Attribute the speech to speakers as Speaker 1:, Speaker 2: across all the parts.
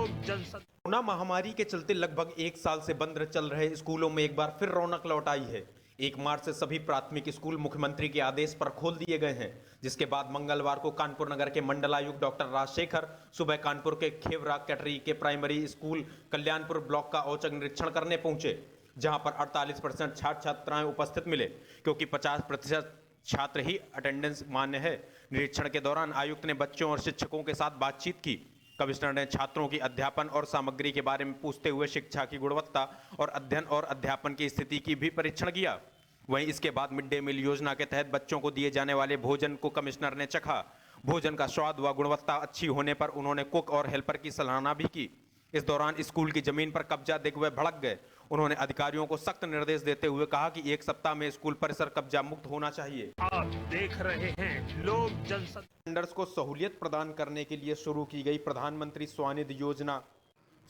Speaker 1: लोक जनशक्ति।
Speaker 2: कोरोना महामारी के चलते लगभग एक साल से बंद चल रहे स्कूलों में एक बार फिर रौनक लौट आई है। 1 मार्च से सभी प्राथमिक स्कूल मुख्यमंत्री के आदेश पर खोल दिए गए हैं, जिसके बाद मंगलवार को कानपुर नगर के मंडलायुक्त डॉक्टर राजशेखर सुबह कानपुर के खेवरा कैटरी के प्राइमरी स्कूल कल्याणपुर ब्लॉक का औचक निरीक्षण करने पहुंचे, जहां पर 48% छात्र छात्राएं उपस्थित मिले, क्योंकि 50% छात्र ही अटेंडेंस मान्य है। निरीक्षण के दौरान आयुक्त ने बच्चों और शिक्षकों के साथ बातचीत की। कमिश्नर ने छात्रों की अध्यापन और सामग्री के बारे में पूछते हुए शिक्षा की गुणवत्ता और अध्ययन और अध्यापन की स्थिति की भी परीक्षण किया। वहीं इसके बाद मिड डे मील योजना के तहत बच्चों को दिए जाने वाले भोजन को कमिश्नर ने चखा। भोजन का स्वाद व गुणवत्ता अच्छी होने पर उन्होंने कुक और हेल्पर की सराहना भी की। इस दौरान स्कूल की जमीन पर कब्जा देखते हुए भड़क गए। उन्होंने अधिकारियों को सख्त निर्देश देते हुए कहा कि 1 सप्ताह में स्कूल परिसर कब्जा मुक्त होना चाहिए।
Speaker 1: आप देख रहे हैं लोक जनशक्ति।
Speaker 2: वेंडर्स को सहूलियत प्रदान करने के लिए शुरू की गई प्रधानमंत्री स्वनिधि योजना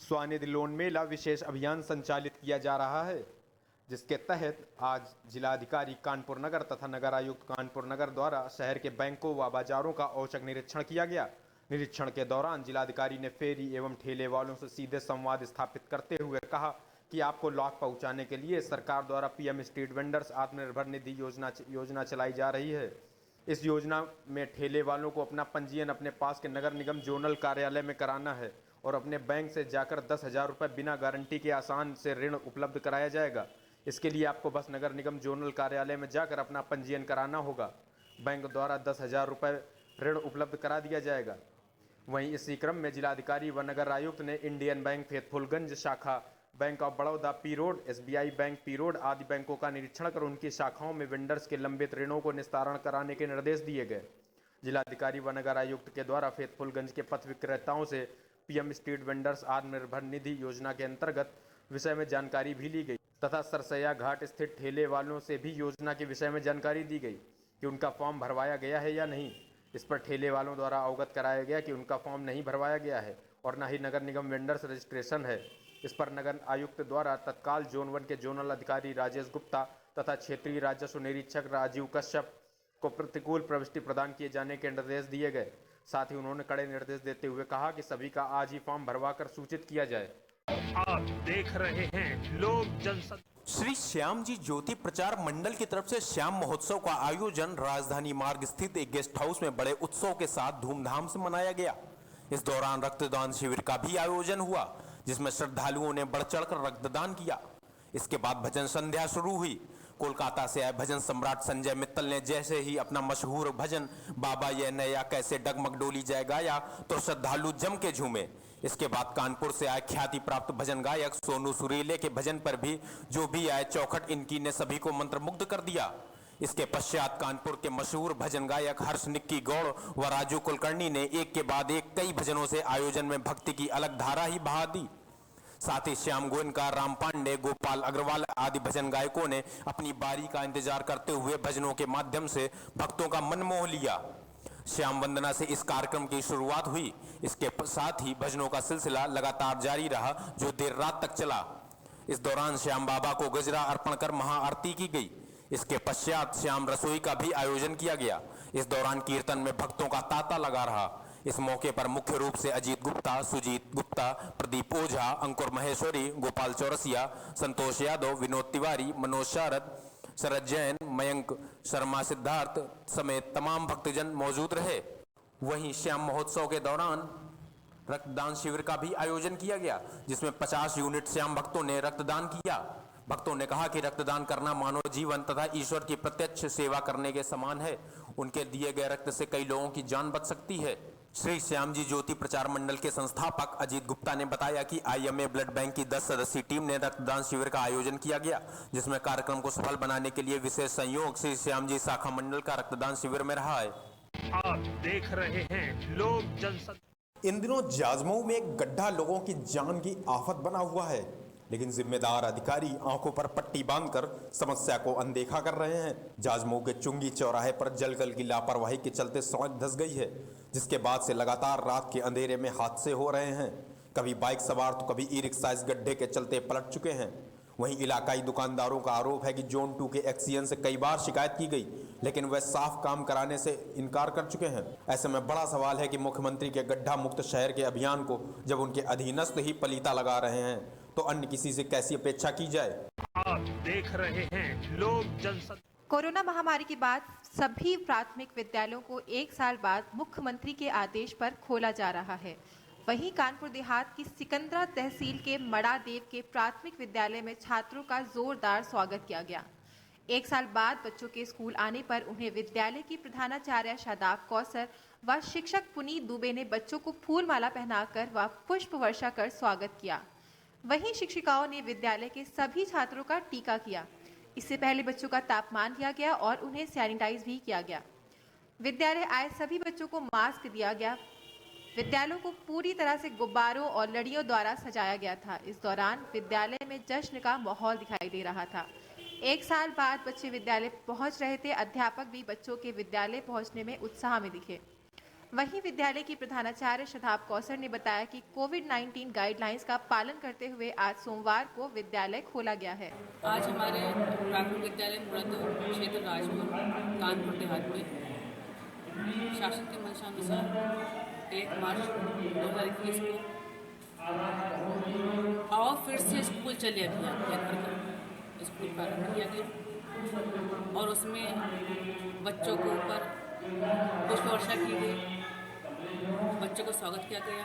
Speaker 2: स्वनिधि लोन मेला विशेष अभियान संचालित किया जा रहा है, जिसके तहत आज जिलाधिकारी कानपुर नगर तथा नगर आयुक्त कानपुर नगर द्वारा शहर के बैंकों व बाजारों का औचक निरीक्षण किया गया। निरीक्षण के दौरान जिलाधिकारी ने फेरी एवं ठेले वालों से सीधे संवाद स्थापित करते हुए कहा कि आपको लाभ पहुंचाने के लिए सरकार द्वारा PM street vendors Atmanirbhar Nidhi योजना चलाई जा रही है। इस योजना में ठेले वालों को अपना पंजीयन अपने पास के नगर निगम जोनल कार्यालय में कराना है और अपने बैंक से जाकर 10,000 रुपये बिना गारंटी के आसान से ऋण उपलब्ध कराया जाएगा। इसके लिए आपको बस नगर निगम जोनल कार्यालय में जाकर अपना पंजीयन कराना होगा। बैंक द्वारा 10,000 रुपये ऋण उपलब्ध करा दिया जाएगा। वहीं इसी क्रम में जिलाधिकारी व नगर आयुक्त ने इंडियन बैंक फैतफुलगंज शाखा, bank of Baroda P road, SBI bank P road आदि बैंकों का निरीक्षण कर उनकी शाखाओं में वेंडर्स के लंबित ऋणों को निस्तारण कराने के निर्देश दिए गए। जिलाधिकारी व नगर आयुक्त के द्वारा फैतफुलगंज के पथ विक्रेताओं से PM street vendors Atmanirbhar Nidhi योजना के अंतर्गत विषय में जानकारी भी ली गई तथा सरसैया घाट स्थित ठेले वालों से भी योजना के विषय में जानकारी दी गई कि उनका फॉर्म भरवाया गया है या नहीं। इस पर ठेले वालों द्वारा अवगत कराया गया कि उनका फॉर्म नहीं भरवाया गया है और न ही नगर निगम वेंडर्स रजिस्ट्रेशन है। इस पर नगर आयुक्त द्वारा तत्काल जोन 1 के जोनल अधिकारी राजेश गुप्ता तथा क्षेत्रीय राजस्व निरीक्षक राजीव कश्यप को प्रतिकूल प्रविष्टि प्रदान किए जाने के निर्देश दिए गए। साथ ही उन्होंने कड़े निर्देश देते हुए कहा कि सभी का आज ही फॉर्म भरवाकर सूचित किया जाए।
Speaker 1: आप देख रहे हैं लोक जनशक्ति।
Speaker 2: श्री श्याम जी ज्योति प्रचार मंडल की तरफ से श्याम महोत्सव का आयोजन राजधानी मार्ग स्थित एक गेस्ट हाउस में बड़े उत्सव के साथ धूमधाम से मनाया गया। इस दौरान रक्तदान शिविर का भी आयोजन हुआ, जिसमें श्रद्धालुओं ने बढ़ चढ़कर रक्तदान किया। इसके बाद भजन संध्या शुरू हुई। कोलकाता से आए भजन सम्राट संजय मित्तल ने जैसे ही अपना मशहूर भजन बाबा ये नया कैसे डगमग डोली जाए गाया तो श्रद्धालु जम के झूमे। इसके बाद कानपुर से आए ख्याति प्राप्त भजन गायक सोनू सुरीले के भजन पर भी जो भी आए चौखट इनकी ने सभी को मंत्रमुग्ध कर दिया। इसके पश्चात कानपुर के मशहूर भजन गायक हर्ष निक्की गौड़ व राजू कुलकर्णी ने एक के बाद एक कई भजनों से आयोजन में भक्ति की अलग धारा ही बहा दी। साथ ही श्याम गोयनकार, राम पांडे, गोपाल अग्रवाल आदि भजन गायकों ने अपनी बारी का इंतजार करते हुए भजनों के माध्यम से भक्तों का मन मोह लिया। श्याम वंदना से इस कार्यक्रम की शुरुआत हुई। इसके साथ ही भजनों का सिलसिला लगातार जारी रहा, जो देर रात तक चला। इस दौरान श्याम बाबा को गजरा अर्पण कर महाआरती की गई। इसके पश्चात श्याम रसोई का भी आयोजन किया गया। इस दौरान कीर्तन में भक्तों का तांता लगा रहा। इस मौके पर मुख्य रूप से अजीत गुप्ता, सुजीत गुप्ता, प्रदीप ओझा, अंकुर महेश्वरी, गोपाल चौरसिया, संतोष यादव, विनोद तिवारी, मनोज शारद, शरद जैन, मयंक शर्मा, सिद्धार्थ समेत तमाम भक्तजन मौजूद रहे। वहीं श्याम महोत्सव के दौरान रक्तदान शिविर का भी आयोजन किया गया, जिसमें 50 यूनिट श्याम भक्तों ने रक्तदान किया। भक्तों ने कहा कि रक्तदान करना मानव जीवन तथा ईश्वर की प्रत्यक्ष सेवा करने के समान है। उनके दिए गए रक्त से कई लोगों की जान बच सकती है। श्री श्याम जी ज्योति प्रचार मंडल के संस्थापक अजीत गुप्ता ने बताया कि आईएमए ब्लड बैंक की 10 सदस्यीय टीम ने रक्तदान शिविर का आयोजन किया गया, जिसमें कार्यक्रम को सफल बनाने के लिए विशेष संयोग श्री श्याम जी शाखा मंडल का रक्तदान शिविर में रहा है।
Speaker 1: आप देख रहे हैं लोक जनशक्ति।
Speaker 2: इन दिनों जाजमऊ में एक गड्ढा लोगों की जान की आफत बना हुआ है, लेकिन जिम्मेदार अधिकारी आंखों पर पट्टी बांधकर समस्या को अनदेखा कर रहे हैं। जाजमऊ के चुंगी चौराहे पर जलकल की लापरवाही के चलते सड़क धंस गई है, जिसके बाद से लगातार रात के अंधेरे में हादसे हो रहे हैं। कभी बाइक सवार तो कभी ई रिक्शा इस गड्ढे के चलते पलट चुके हैं। वहीं इलाकाई दुकानदारों का आरोप है कि जोन 2 के एक्सीएन से कई बार शिकायत की गई, लेकिन वह साफ काम कराने से इनकार कर चुके हैं। ऐसे में बड़ा सवाल है कि मुख्यमंत्री के गड्ढा मुक्त शहर के अभियान को जब उनके अधीनस्थ ही पलीता लगा रहे हैं तो अन्य किसी से कैसी अपेक्षा की जाए।
Speaker 1: आप देख रहे हैं लोक जनशक्ति।
Speaker 3: कोरोना महामारी के बाद सभी प्राथमिक विद्यालयों को 1 साल बाद मुख्यमंत्री के आदेश पर खोला जा रहा है। वहीं कानपुर देहात की सिकंदरा तहसील के मड़ादेव के प्राथमिक विद्यालय में छात्रों का जोरदार स्वागत किया गया। 1 साल बाद बच्चों के स्कूल आने पर उन्हें विद्यालय की प्रधानाचार्य शादाब कौसर व शिक्षक पुनीत दुबे ने बच्चों को फूल माला पहनाकर व पुष्प वर्षा कर स्वागत किया। वहीं शिक्षिकाओं ने विद्यालय के सभी छात्रों का टीका किया। इससे पहले बच्चों का तापमान लिया गया और उन्हें सैनिटाइज भी किया गया। विद्यालय आए सभी बच्चों को मास्क दिया गया। विद्यालयों को पूरी तरह से गुब्बारों और लड़ियों द्वारा सजाया गया था। इस दौरान विद्यालय में जश्न का माहौल दिखाई दे रहा था। 1 साल बाद बच्चे विद्यालय पहुंच रहे थे। अध्यापक भी बच्चों के विद्यालय पहुंचने में उत्साह में दिखे। वहीं विद्यालय की प्रधानाचार्य शादाब कौसर ने बताया कि कोविड-19 गाइडलाइंस का पालन करते हुए आज सोमवार को विद्यालय खोला गया है।
Speaker 4: आज हमारे प्राथमिक विद्यालय मुरादो क्षेत्र राजपुर कानपुर देहात में शासन के मंशानुसार 1 मार्च 2021 को आओ फिर से स्कूल चले अभियान लेकर स्कूल प्रारंभ किया गया और उसमें बच्चों के ऊपर पुष्प वर्षा की गई। बच्चों का स्वागत किया गया,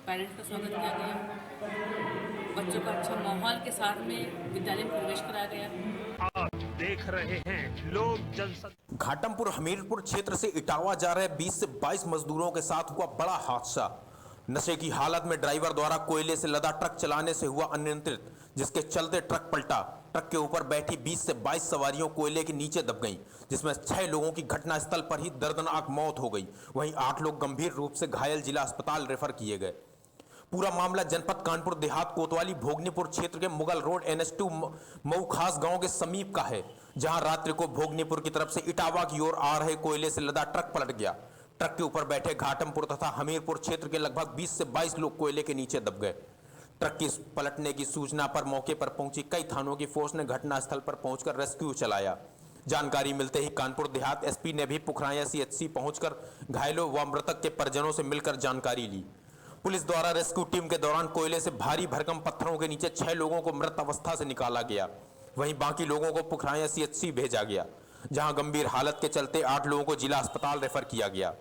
Speaker 4: पेरेंट्स का स्वागत किया गया, बच्चों का अच्छा माहौल के साथ में विद्यालय में प्रवेश कराया गया।
Speaker 1: आप देख रहे हैं लोक जनशक्ति।
Speaker 2: घाटमपुर हमीरपुर क्षेत्र से इटावा जा रहे 20 से 22 मजदूरों के साथ हुआ बड़ा हादसा। नशे की हालत में ड्राइवर द्वारा कोयले से लदा ट्रक चलाने से हुआ अनियंत्रित, जिसके चलते ट्रक पलटा। ट्रक के ऊपर बैठी 20 से 22 सवारियों कोयले के नीचे दब गईं, जिसमें 6 लोगों की घटनास्थल पर ही दर्दनाक मौत हो गई। वहीं 8 लोग गंभीर रूप से घायल जिला अस्पताल रेफर किए गए। पूरा मामला जनपद कानपुर देहात कोतवाली भोगनीपुर क्षेत्र के मुगल रोड NH2 मऊ खास गांव के समीप का है, जहां रात्रि को भोगनीपुर की तरफ से इटावा की ओर आ रहे कोयले से लदा ट्रक पलट गया। ट्रक के ऊपर बैठे घाटमपुर तथा हमीरपुर क्षेत्र के लगभग 20 से 22 लोग कोयले के नीचे दब गए। ट्रक की पलटने की सूचना पर मौके पर पहुंची कई थानों की फोर्स ने घटनास्थल पर पहुंचकर रेस्क्यू चलाया। जानकारी मिलते ही कानपुर देहात SP ने भी पुखराया CHC पहुंचकर घायलों व मृतक के परिजनों से मिलकर जानकारी ली। पुलिस द्वारा रेस्क्यू टीम के दौरान कोयले से भारी भरकम पत्थरों के नीचे 6 लोगों को मृत अवस्था से निकाला गया। वहीं बाकी लोगों को पुखराया CHC भेजा गया, जहां गंभीर हालत के चलते 8 लोगों को जिला अस्पताल रेफर किया गया।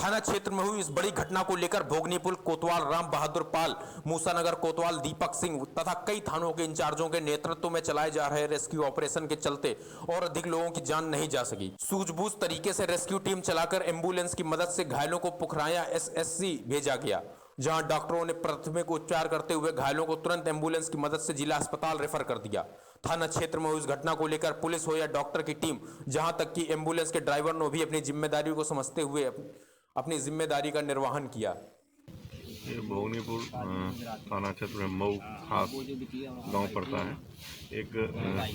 Speaker 2: थाना क्षेत्र में हुई इस बड़ी घटना को लेकर भोगनीपुर कोतवाल राम बहादुर पाल, मूसानगर कोतवाल दीपक सिंह तथा कई थानों के इंचार्जों के नेतृत्व में चलाए जा रहे रेस्क्यू ऑपरेशन के चलते और अधिक लोगों की जान नहीं जा सकी। सूझबूझ तरीके से रेस्क्यू टीम चलाकर एम्बुलेंस की मदद से घायलों को पुखराया SSC भेजा गया, जहां डॉक्टरों ने प्राथमिक उपचार करते हुए घायलों को तुरंत एम्बुलेंस की मदद से जिला अस्पताल रेफर कर दिया। थाना क्षेत्र में हुई इस घटना को लेकर पुलिस हो या डॉक्टर की टीम, जहां तक कि एम्बुलेंस के ड्राइवर ने भी अपनी जिम्मेदारी को समझते हुए अपनी जिम्मेदारी का निर्वहन किया।
Speaker 5: ये भोगनीपुर थाना क्षेत्र में मऊ खास गांव पड़ता है। एक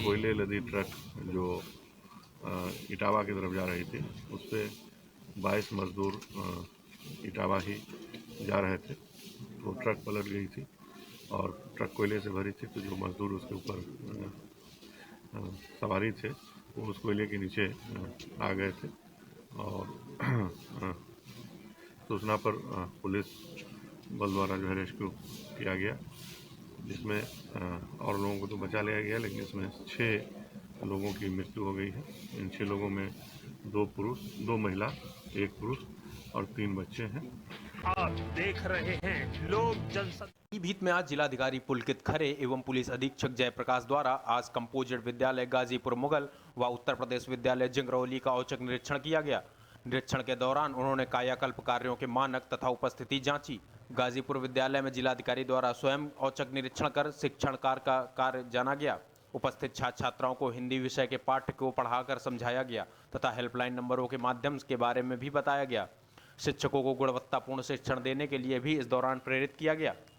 Speaker 5: कोयले लदी ट्रक जो इटावा की तरफ जा रही थी, उस पर 22 मजदूर इटावा ही जा रहे थे। वो ट्रक पलट गई थी और ट्रक कोयले से भरी थी, तो जो मजदूर उसके ऊपर सवारी थे वो उस कोयले के नीचे आ गए थे और सूचना पर पुलिस बल द्वारा जो है रेस्क्यू किया गया, जिसमें और लोगों को तो बचा लिया गया, लेकिन इसमें 6 लोगों की मृत्यु हो गई है। इन 6 लोगों में 2 पुरुष, 2 महिला, 1 पुरुष और 3 बच्चे हैं।
Speaker 1: आप देख रहे हैं लोक जनशक्ति।
Speaker 2: पीलीभीत में आज जिलाधिकारी पुलकित खरे एवं पुलिस अधीक्षक जयप्रकाश द्वारा आज कंपोजिट विद्यालय गाजीपुर मुगल व उत्तर प्रदेश विद्यालय जिंगरौली का औचक निरीक्षण किया गया। निरीक्षण के दौरान उन्होंने कायाकल्प कार्यों के मानक तथा उपस्थिति जांची। गाजीपुर विद्यालय में जिलाधिकारी द्वारा स्वयं औचक निरीक्षण कर शिक्षण कार्य जाना गया। उपस्थित छात्र छात्राओं को हिंदी विषय के पाठ्य को पढ़ाकर समझाया गया तथा हेल्पलाइन नंबरों के माध्यम के बारे में भी बताया गया। शिक्षकों को गुणवत्तापूर्ण शिक्षण देने के लिए भी इस दौरान प्रेरित किया गया।